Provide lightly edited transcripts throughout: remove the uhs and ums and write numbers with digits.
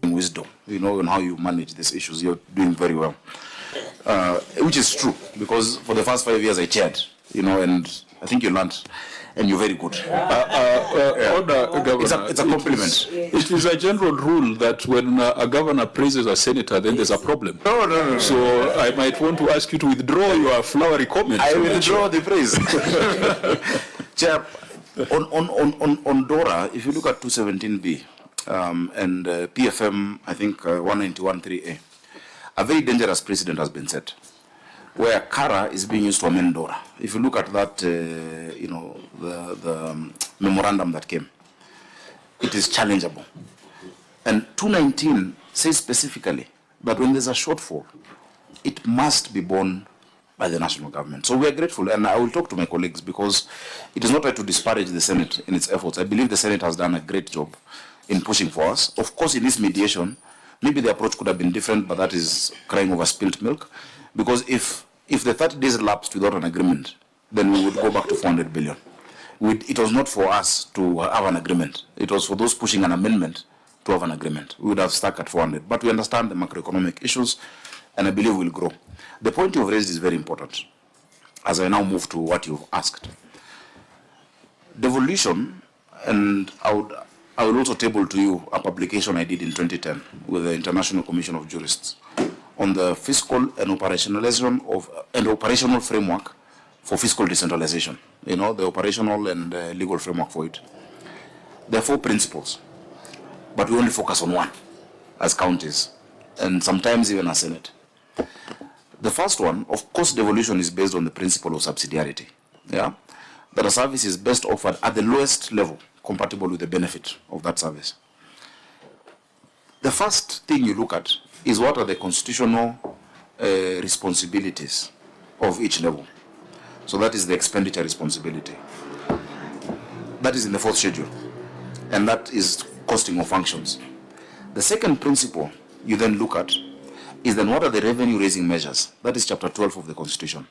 Wisdom, on how you manage these issues. You're doing very well, which is true, because for the first 5 years I chaired, and I think you learned, and you're very good. Governor, it's a compliment. It is a general rule that when a governor praises a senator, then there's a problem. No. So I might want to ask you to withdraw your flowery comment. I will withdraw the praise. Chair, on DORA, if you look at 217B and PFM, I think 191.3A, a very dangerous precedent has been set, where CARA is being used to amend DORA. If you look at that, the memorandum that came, it is challengeable. And 219 says specifically that when there's a shortfall, it must be borne by the national government. So we are grateful, and I will talk to my colleagues, because it is not right to disparage the Senate in its efforts. I believe the Senate has done a great job in pushing for us. Of course, in this mediation, maybe the approach could have been different, but that is crying over spilt milk. Because if the 30 days lapsed without an agreement, then we would go back to 400 billion. It was not for us to have an agreement. It was for those pushing an amendment to have an agreement. We would have stuck at 400. But we understand the macroeconomic issues, and I believe we'll grow. The point you've raised is very important, as I now move to what you've asked. Devolution, and I will also table to you a publication I did in 2010 with the International Commission of Jurists on the fiscal and operational framework for fiscal decentralization. The operational and legal framework for it. There are 4 principles, but we only focus on one as counties, and sometimes even as Senate. The first one, of course, devolution is based on the principle of subsidiarity. That a service is best offered at the lowest level compatible with the benefit of that service. The first thing you look at is what are the constitutional responsibilities of each level. So that is the expenditure responsibility. That is in the 4th schedule, and that is costing of functions. The second principle you then look at is then what are the revenue raising measures. That is chapter 12 of the Constitution.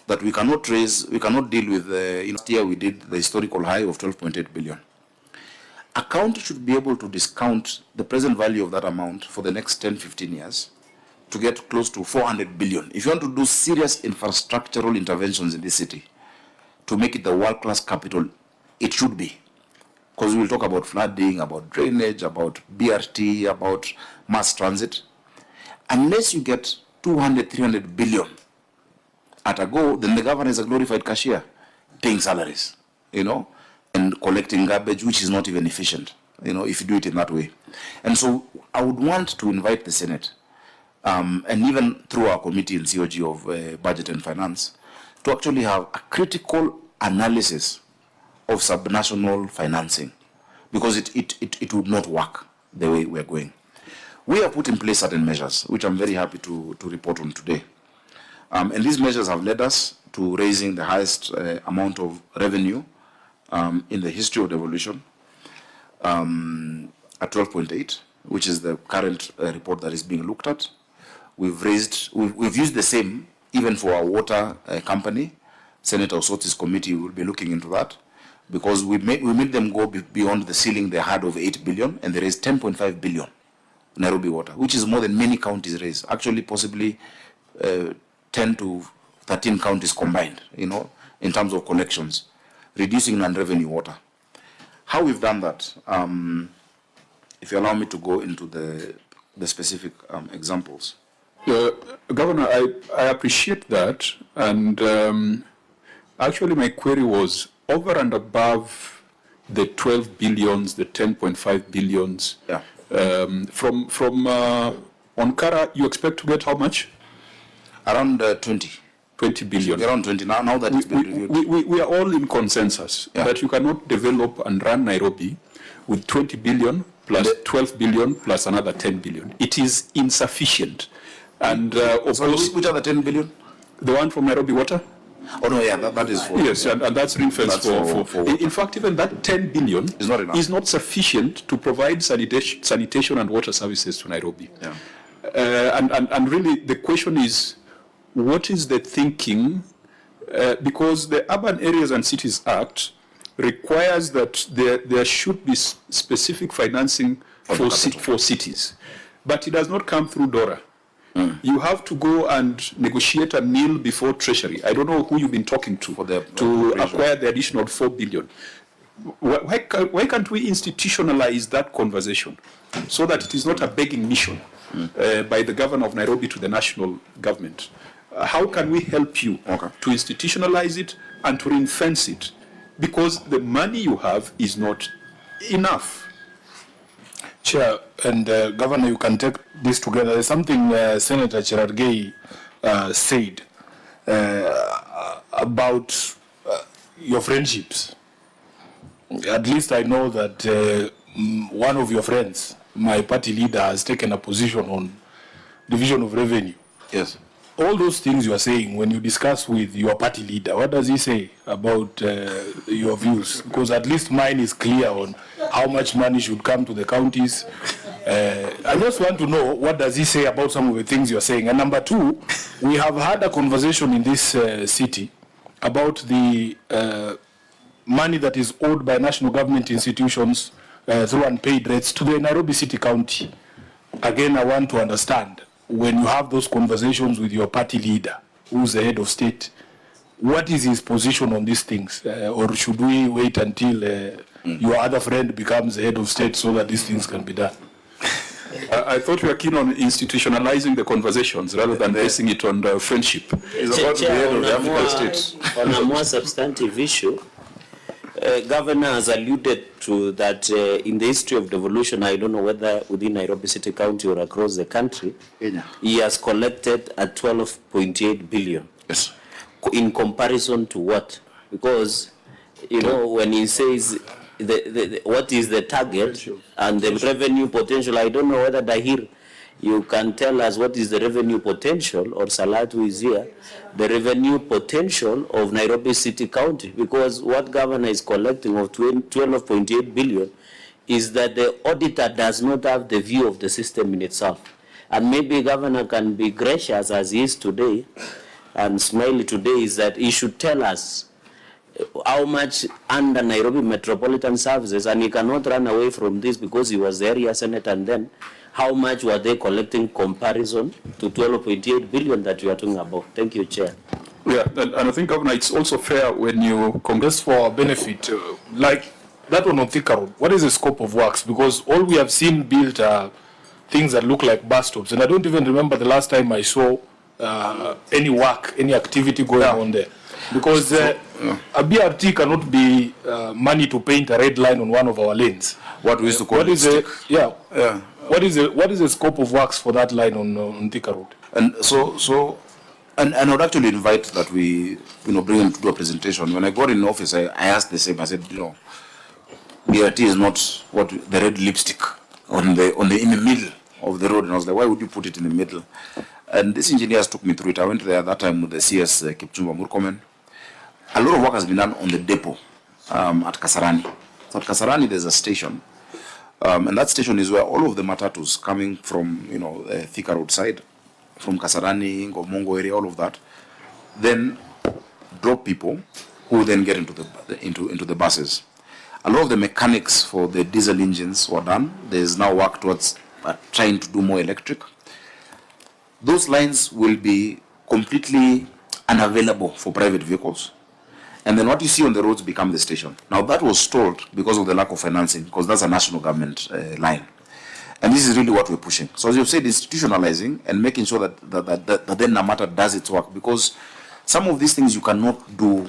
That we cannot deal with, last year we did the historical high of 12.8 billion. A county should be able to discount the present value of that amount for the next 10, 15 years to get close to 400 billion. If you want to do serious infrastructural interventions in this city to make it the world-class capital, it should be. Because we will talk about flooding, about drainage, about BRT, about mass transit. Unless you get 200, 300 billion at a go, then the governor is a glorified cashier, paying salaries, and collecting garbage, which is not even efficient, if you do it in that way. And so I would want to invite the Senate, and even through our committee in COG of Budget and Finance, to actually have a critical analysis of subnational financing, because it would not work the way we're going. We have put in place certain measures, which I'm very happy to report on today. And these measures have led us to raising the highest amount of revenue in the history of devolution at 12.8, which is the current report that is being looked at. We've used the same even for our water company. Senator Osoti's committee will be looking into that, because we made them go beyond the ceiling they had of 8 billion, and they raised 10.5 billion Nairobi Water, which is more than many counties raised. Actually, possibly 10 to 13 counties combined, in terms of collections, reducing non-revenue water. How we've done that, if you allow me to go into the specific examples. Governor, I appreciate that, and actually my query was over and above the 12 billions, the 10.5 billions. Yeah. From on CARA, you expect to get how much? Around 20 billion. Around 20 now that it's been reviewed. We are all in consensus that you cannot develop and run Nairobi with 20 billion plus 12 billion plus another 10 billion. It is insufficient. And of course, which are the 10 billion? The one from Nairobi Water? Oh no, yeah, that is for... Yes, and that's ring-fenced for... In fact, even that 10 billion is not sufficient to provide sanitation and water services to Nairobi. Yeah. And really, the question is, what is the thinking? Because the Urban Areas and Cities Act requires that there should be specific financing for cities. But it does not come through DORA. You have to go and negotiate a deal before Treasury. I don't know who you've been talking to acquire the additional 4 billion. Why can't we institutionalize that conversation so that it is not a begging mission by the governor of Nairobi to the national government? How can we help you to institutionalize it and to ring-fence it? Because the money you have is not enough. Chair and Governor, you can take this together. There's something Senator Cherargei said about your friendships. At least I know that one of your friends, my party leader, has taken a position on division of revenue. Yes. All those things you are saying, when you discuss with your party leader, what does he say about your views? Because at least mine is clear on how much money should come to the counties. I just want to know, what does he say about some of the things you're saying? And number two, we have had a conversation in this city about the money that is owed by national government institutions through unpaid rates to the Nairobi City County. Again, I want to understand, when you have those conversations with your party leader, who's the head of state, what is his position on these things? Or should we wait until your other friend becomes the head of state so that these things can be done? I thought we were keen on institutionalizing the conversations rather than basing it on the friendship. On a more substantive issue, Governor has alluded to that in the history of devolution, I don't know whether within Nairobi City County or across the country, he has collected at 12.8 billion. Yes. In comparison to what? Because, you know, when he says what is the target and the revenue potential, I don't know whether Dahir, you can tell us what is the revenue potential, or Salatu is here, the revenue potential of Nairobi City County, because what governor is collecting of 12.8 billion is that the auditor does not have the view of the system in itself. And maybe governor can be gracious as he is today and smiley today, is that he should tell us how much under Nairobi Metropolitan Services, and he cannot run away from this because he was the area senator, and then how much were they collecting comparison to 12.8 billion that we are talking about? Thank you, Chair. Yeah, and I think, Governor, it's also fair when you Just for benefit, like that one on Thika Road, what is the scope of works? Because all we have seen built are things that look like bus stops, and I don't even remember the last time I saw any work, any activity going on there. Because a BRT cannot be money to paint a red line on one of our lanes. What we used to call what it is stick. What is the scope of works for that line on Thika Road? And and I would actually invite that we bring him to do a presentation. When I got in office, I asked the same. I said, BRT is not what the red lipstick in the middle of the road. And I was like, why would you put it in the middle? And these engineers took me through it. I went there at that time with the CS Kipchumba Murkomen. A lot of work has been done on the depot at Kasarani. So at Kasarani, there's a station. And that station is where all of the matatus coming from, the Thika Road side, from Kasarani, Ngomongo area, all of that, then drop people who then get into the buses. A lot of the mechanics for the diesel engines were done. There's now work towards trying to do more electric. Those lines will be completely unavailable for private vehicles. And then what you see on the roads become the station. Now that was stalled because of the lack of financing, because that's a national government line. And this is really what we're pushing. So as you've said, institutionalizing and making sure that then Namata does its work, because some of these things you cannot do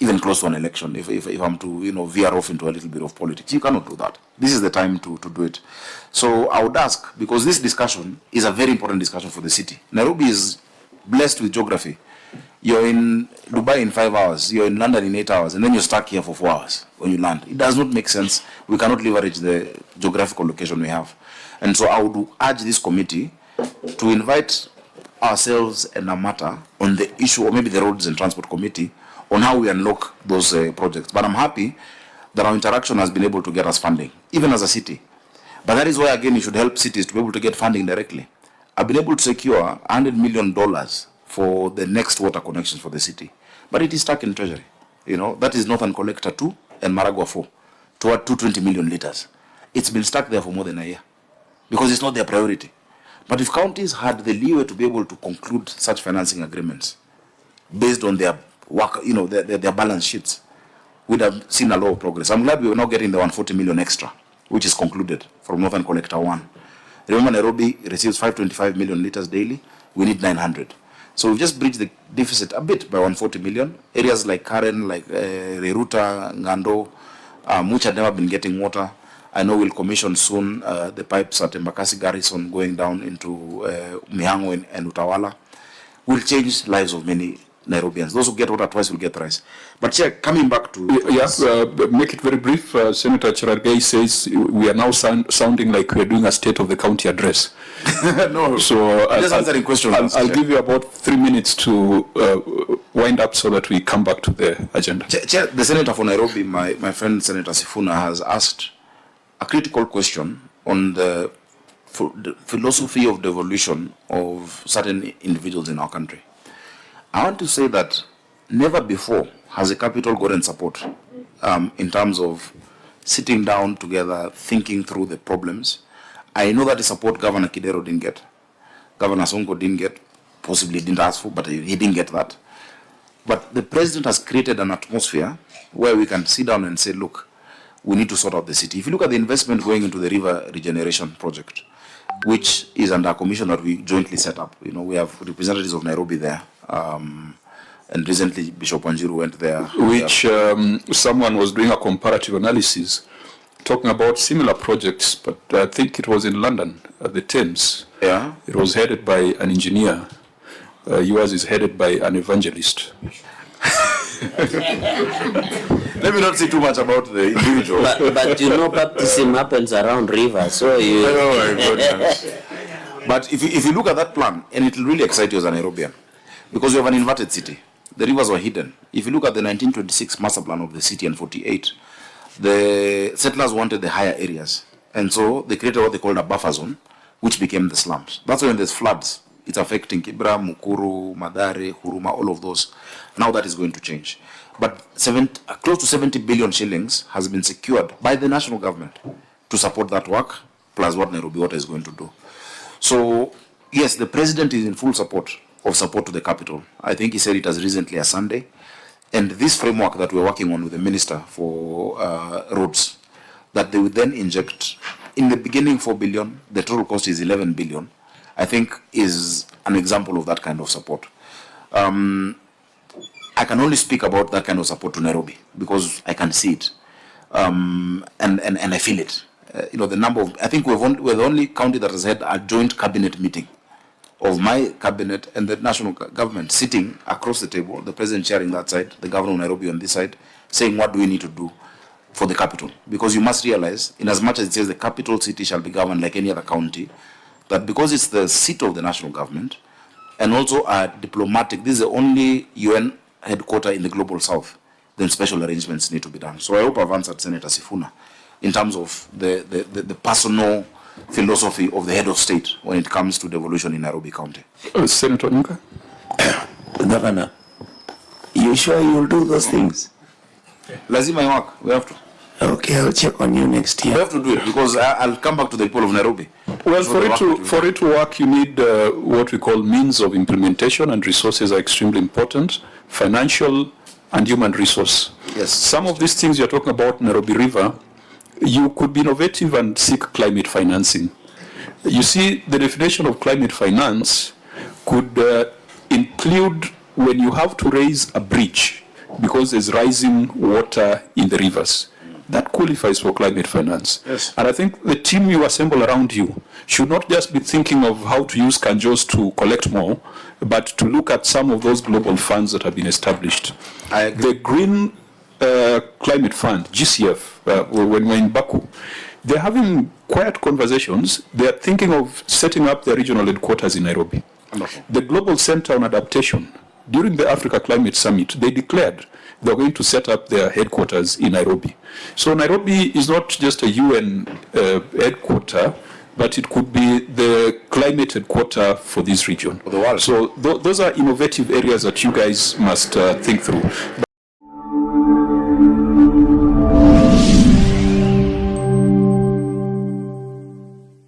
even close to an election. If I'm to veer off into a little bit of politics, you cannot do that. This is the time to do it. So I would ask, because this discussion is a very important discussion for the city. Nairobi is blessed with geography. You're in Dubai in 5 hours, you're in London in 8 hours, and then you're stuck here for 4 hours when you land. It does not make sense. We cannot leverage the geographical location we have. And so I would urge this committee to invite ourselves and Namata on the issue, or maybe the Roads and Transport Committee, on how we unlock those projects. But I'm happy that our interaction has been able to get us funding, even as a city. But that is why, again, you should help cities to be able to get funding directly. I've been able to secure $100 million for the next water connections for the city. But it is stuck in treasury. That is Northern Collector 2, and Maragua 4 to add 220 million liters. It's been stuck there for more than a year because it's not their priority. But if counties had the leeway to be able to conclude such financing agreements based on their work, their balance sheets, we'd have seen a lot of progress. I'm glad we are now getting the 140 million extra, which is concluded from Northern Collector 1. Remember, Nairobi receives 525 million liters daily. We need 900. So we've just bridged the deficit a bit by 140 million. Areas like Karen, like Reruta, Ngando, which had never been getting water. I know we'll commission soon the pipes at Embakasi Garrison going down into Mihango and Utawala. Will change lives of many Nairobians. Those who get water twice will get thrice. But Chair, coming back to... Make it very brief. Senator Cherargei says we are now sounding like we are doing a State of the County address. No, so just answering questions. I'll give you about 3 minutes to wind up so that we come back to the agenda. Chair, the Senator for Nairobi, my friend Senator Sifuna, has asked a critical question on the philosophy of devolution of certain individuals in our country. I want to say that never before has a capital gotten support in terms of sitting down together, thinking through the problems. I know that the support Governor Kidero didn't get, Governor Sonko didn't get, possibly didn't ask for, but he didn't get that. But the president has created an atmosphere where we can sit down and say, look, we need to sort out the city. If you look at the investment going into the river regeneration project, which is under a commission that we jointly set up. We have representatives of Nairobi there. And recently Bishop Wanjiru went there. Which someone was doing a comparative analysis talking about similar projects, but I think it was in London at the Thames. Yeah. It was headed by an engineer. Yours is headed by an evangelist. Let me not say too much about the individual. But baptism happens around rivers, so you... Oh my goodness. But if you look at that plan, and it will really excite you as a Nairobian, because you have an inverted city. The rivers were hidden. If you look at the 1926 master plan of the city and 48, the settlers wanted the higher areas. And so they created what they called a buffer zone, which became the slums. That's why when there's floods, it's affecting Kibra, Mukuru, Madare, Huruma, all of those. Now that is going to change. But close to 70 billion shillings has been secured by the national government to support that work, plus what Nairobi Water is going to do. So, yes, the president is in full support to the capital. I think he said it as recently as Sunday. And this framework that we're working on with the Minister for Roads, that they would then inject, in the beginning 4 billion, the total cost is 11 billion, I think is an example of that kind of support. I can only speak about that kind of support to Nairobi because I can see it. And I feel it. The number of, I think we're the only county that has had a joint cabinet meeting of my cabinet and the national government sitting across the table, the president chairing that side, the governor of Nairobi on this side, saying what do we need to do for the capital. Because you must realize, in as much as it says the capital city shall be governed like any other county, that because it's the seat of the national government and also a diplomatic, this is the only UN headquarter in the global south, then special arrangements need to be done. So I hope I've answered Senator Sifuna in terms of the personal philosophy of the head of state when it comes to devolution in Nairobi County. Senator Nyuka? Governor, you sure you'll do those things? Lazima work. We have to. Okay, I'll check on you next year. We have to do it because I'll come back to the people of Nairobi. Well, for it to work, you need what we call means of implementation, and resources are extremely important, financial and human resource. Yes. Some of these things you're talking about, Nairobi River, you could be innovative and seek climate financing. You see, the definition of climate finance could include when you have to raise a bridge because there's rising water in the rivers. That qualifies for climate finance. Yes. And I think the team you assemble around you should not just be thinking of how to use Kanjos to collect more, but to look at some of those global funds that have been established. I agree. The Green Climate Fund, GCF, when we're in Baku, they're having quiet conversations. They're thinking of setting up their regional headquarters in Nairobi. Wonderful. The Global Center on Adaptation, during the Africa Climate Summit, they declared they're going to set up their headquarters in Nairobi. So Nairobi is not just a UN headquarter, but it could be the climate headquarter for this region. For the world. So those are innovative areas that you guys must think through.